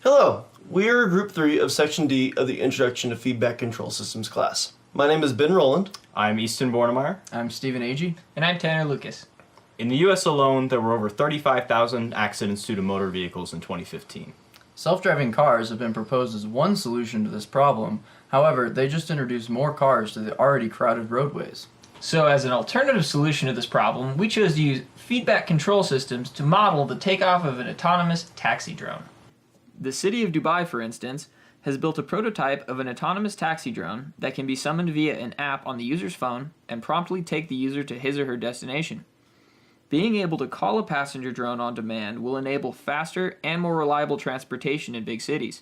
Hello, we are Group 3 of Section D of the Introduction to Feedback Control Systems class. My name is Ben Rowland. I'm Easton Bornemeyer. I'm Stephen Agee. And I'm Tanner Lucas. In the U.S. alone, there were over 35,000 accidents due to motor vehicles in 2015. Self-driving cars have been proposed as one solution to this problem. However, they just introduced more cars to the already crowded roadways. So as an alternative solution to this problem, we chose to use feedback control systems to model the takeoff of an autonomous taxi drone. The city of Dubai, for instance, has built a prototype of an autonomous taxi drone that can be summoned via an app on the user's phone and promptly take the user to his or her destination. Being able to call a passenger drone on demand will enable faster and more reliable transportation in big cities.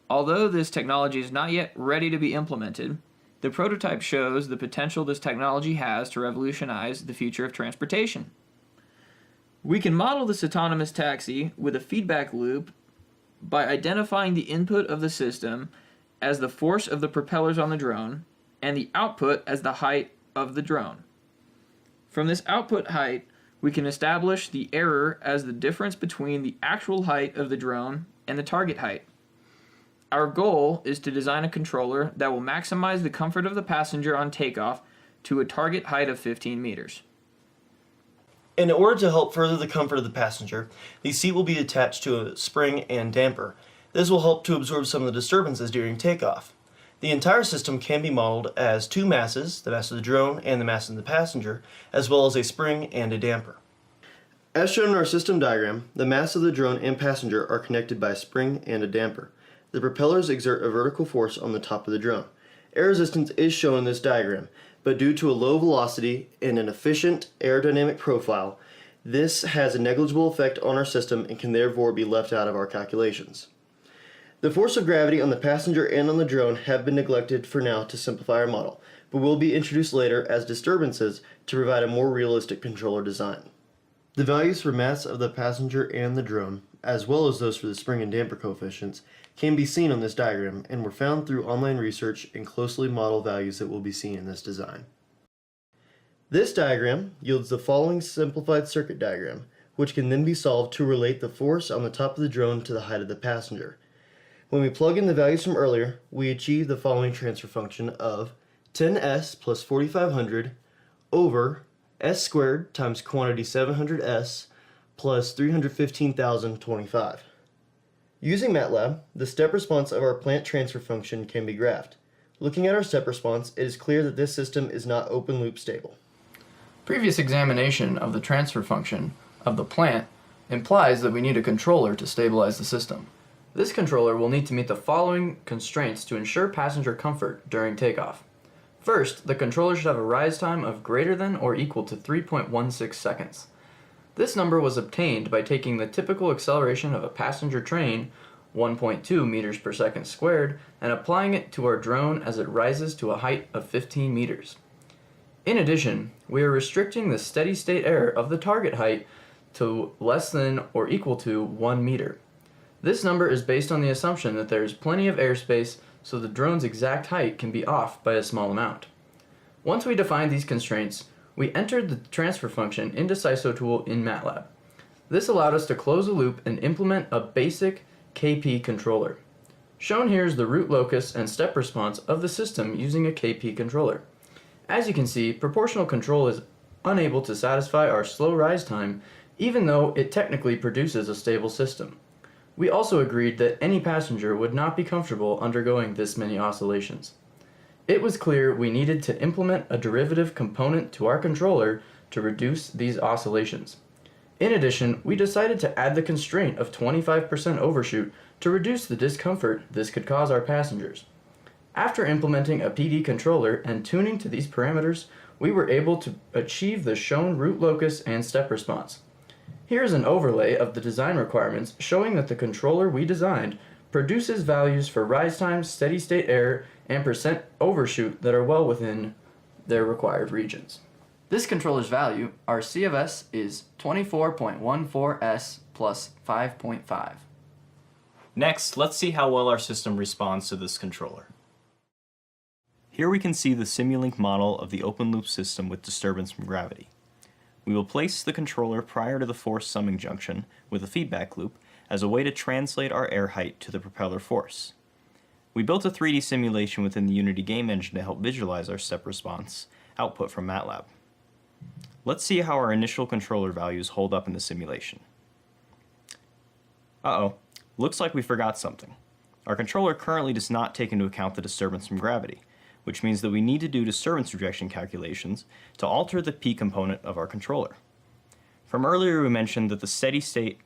Although this technology is not yet ready to be implemented, the prototype shows the potential this technology has to revolutionize the future of transportation. We can model this autonomous taxi with a feedback loop by identifying the input of the system as the force of the propellers on the drone and the output as the height of the drone. From this output height, we can establish the error as the difference between the actual height of the drone and the target height. Our goal is to design a controller that will maximize the comfort of the passenger on takeoff to a target height of 15 meters. In order to help further the comfort of the passenger, the seat will be attached to a spring and damper. This will help to absorb some of the disturbances during takeoff. The entire system can be modeled as two masses, the mass of the drone and the mass of the passenger, as well as a spring and a damper. As shown in our system diagram, the mass of the drone and passenger are connected by a spring and a damper. The propellers exert a vertical force on the top of the drone. Air resistance is shown in this diagram, but due to a low velocity and an efficient aerodynamic profile, this has a negligible effect on our system and can therefore be left out of our calculations. The force of gravity on the passenger and on the drone have been neglected for now to simplify our model, but will be introduced later as disturbances to provide a more realistic controller design. The values for mass of the passenger and the drone, as well as those for the spring and damper coefficients, can be seen on this diagram and were found through online research and closely modeled values that will be seen in this design. This diagram yields the following simplified circuit diagram, which can then be solved to relate the force on the top of the drone to the height of the passenger. When we plug in the values from earlier, we achieve the following transfer function of 10s plus 4500 over s squared times quantity 700s plus 315,025. Using MATLAB, the step response of our plant transfer function can be graphed. Looking at our step response, it is clear that this system is not open loop stable. Previous examination of the transfer function of the plant implies that we need a controller to stabilize the system. This controller will need to meet the following constraints to ensure passenger comfort during takeoff. First, the controller should have a rise time of greater than or equal to 3.16 seconds. This number was obtained by taking the typical acceleration of a passenger train, 1.2 meters per second squared, and applying it to our drone as it rises to a height of 15 meters. In addition, we are restricting the steady state error of the target height to less than or equal to 1 meter. This number is based on the assumption that there is plenty of airspace so the drone's exact height can be off by a small amount. Once we defined these constraints, we entered the transfer function into SisoTool in MATLAB. This allowed us to close a loop and implement a basic KP controller. Shown here is the root locus and step response of the system using a KP controller. As you can see, proportional control is unable to satisfy our slow rise time, even though it technically produces a stable system. We also agreed that any passenger would not be comfortable undergoing this many oscillations. It was clear we needed to implement a derivative component to our controller to reduce these oscillations. In addition, we decided to add the constraint of 25% overshoot to reduce the discomfort this could cause our passengers. After implementing a PD controller and tuning to these parameters, we were able to achieve the shown root locus and step response. Here is an overlay of the design requirements showing that the controller we designed produces values for rise time, steady state error, and percent overshoot that are well within their required regions. This controller's value, our C of S, is 24.14s plus 5.5. Next, let's see how well our system responds to this controller. Here we can see the Simulink model of the open loop system with disturbance from gravity. We will place the controller prior to the force summing junction with a feedback loop as a way to translate our air height to the propeller force. We built a 3D simulation within the Unity game engine to help visualize our step response output from MATLAB. Let's see how our initial controller values hold up in the simulation. Uh-oh, looks like we forgot something. Our controller currently does not take into account the disturbance from gravity, which means that we need to do disturbance rejection calculations to alter the P component of our controller. From earlier we mentioned that the steady state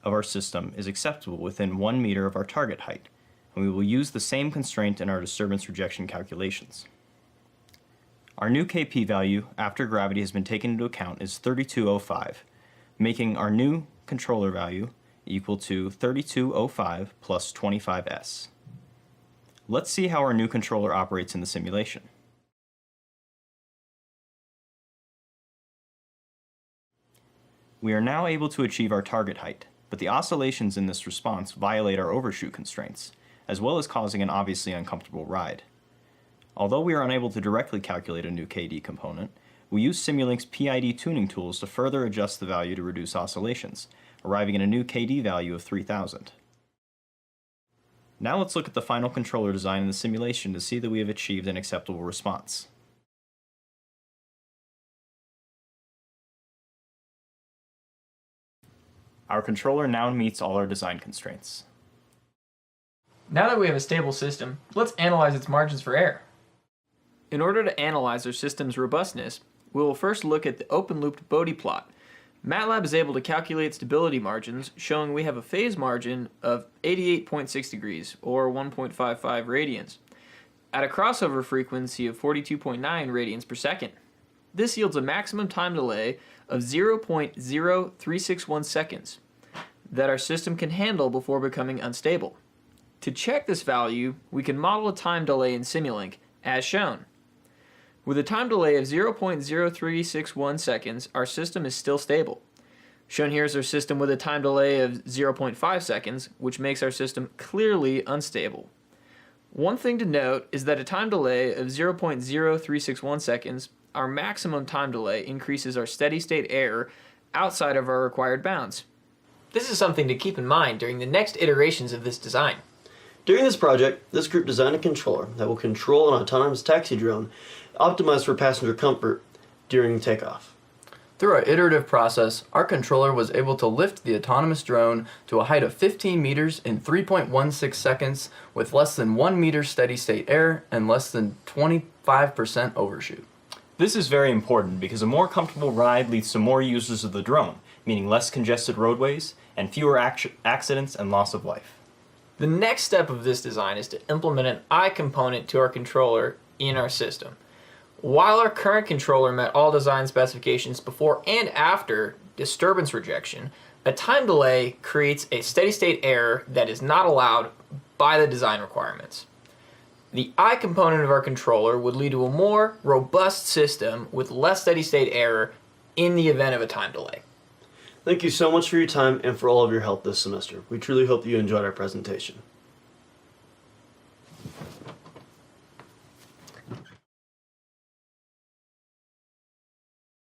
of our system is acceptable within 1 meter of our target height, and we will use the same constraint in our disturbance rejection calculations. Our new Kp value after gravity has been taken into account is 3205, making our new controller value equal to 3205 plus 25s. Let's see how our new controller operates in the simulation. We are now able to achieve our target height, but the oscillations in this response violate our overshoot constraints, as well as causing an obviously uncomfortable ride. Although we are unable to directly calculate a new KD component, we use Simulink's PID tuning tools to further adjust the value to reduce oscillations, arriving at a new KD value of 3000. Now let's look at the final controller design in the simulation to see that we have achieved an acceptable response. Our controller now meets all our design constraints. Now that we have a stable system, let's analyze its margins for error. In order to analyze our system's robustness, we will first look at the open-looped Bode plot. MATLAB is able to calculate stability margins, showing we have a phase margin of 88.6 degrees, or 1.55 radians, at a crossover frequency of 42.9 radians per second. This yields a maximum time delay of 0.0361 seconds that our system can handle before becoming unstable. To check this value, we can model a time delay in Simulink, as shown. With a time delay of 0.0361 seconds, our system is still stable. Shown here is our system with a time delay of 0.5 seconds, which makes our system clearly unstable. One thing to note is that a time delay of 0.0361 seconds, our maximum time delay, increases our steady-state error outside of our required bounds. This is something to keep in mind during the next iterations of this design. During this project, this group designed a controller that will control an autonomous taxi drone optimized for passenger comfort during takeoff. Through our iterative process, our controller was able to lift the autonomous drone to a height of 15 meters in 3.16 seconds with less than 1 meter steady-state error and less than 25% overshoot. This is very important because a more comfortable ride leads to more users of the drone, meaning less congested roadways and fewer accidents and loss of life. The next step of this design is to implement an I component to our controller in our system. While our current controller met all design specifications before and after disturbance rejection, a time delay creates a steady-state error that is not allowed by the design requirements. The I component of our controller would lead to a more robust system with less steady-state error in the event of a time delay. Thank you so much for your time and for all of your help this semester. We truly hope that you enjoyed our presentation.